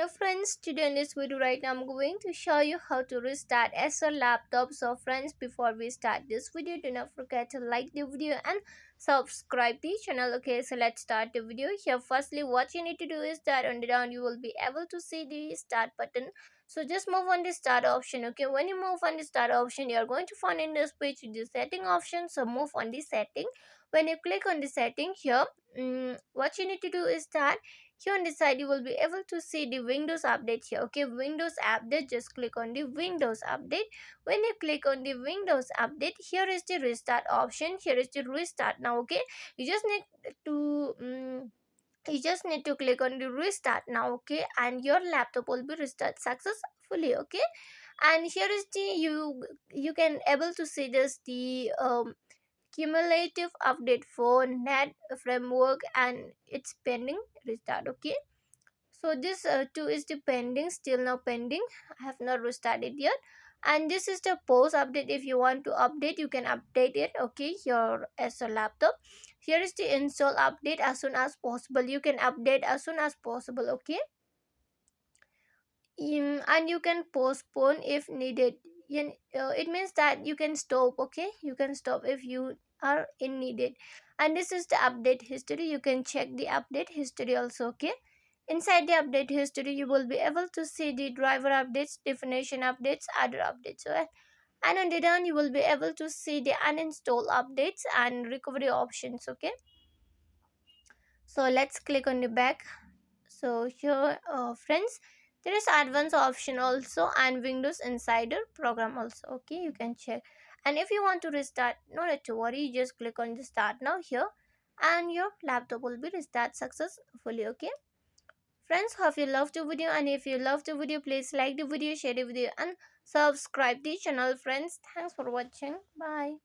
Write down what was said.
Hello friends, today in this video right now I'm going to show you how to restart Acer laptop. So friends, before we start this video, do not forget to like the video and subscribe the channel. Okay, so let's start the video. Here firstly, what you need to do is that on the down you will be able to see the start button. So just move on the start option. Okay, when you move on the start option, you are going to find in this page the setting option. So move on the setting. When you click on the setting here, what you need to do is that here on the side you will be able to see the Windows update here. Okay, Windows update, just click on the Windows update. When you click on the Windows update, here is the restart option. Here is the restart now. Okay, you just need to click on the restart now. Okay, and your laptop will be restart successfully. Okay, and here is the you can able to see this the cumulative update for net framework, and it's pending restart. Okay, so this two is the pending, still now pending. I have not restarted yet. And this is the post update. If you want to update, you can update it. Okay, your as a laptop. Here is the install update as soon as possible. You can update as soon as possible. Okay, and you can postpone if needed. It means that you can stop. Okay, you can stop if you are in needed. And this is the update history. You can check the update history also. Okay, inside the update history you will be able to see the driver updates, definition updates, other updates. So, and on the down you will be able to see the uninstall updates and recovery options. Okay, so let's click on the back. So here friends, there is advanced option also and Windows Insider program also. Okay, you can check. And if you want to restart, no need to worry, just click on the start now here and your laptop will be restart successfully. Okay friends, hope you loved the video, and if you loved the video, please like the video, share the video and subscribe the channel. Friends, thanks for watching. Bye.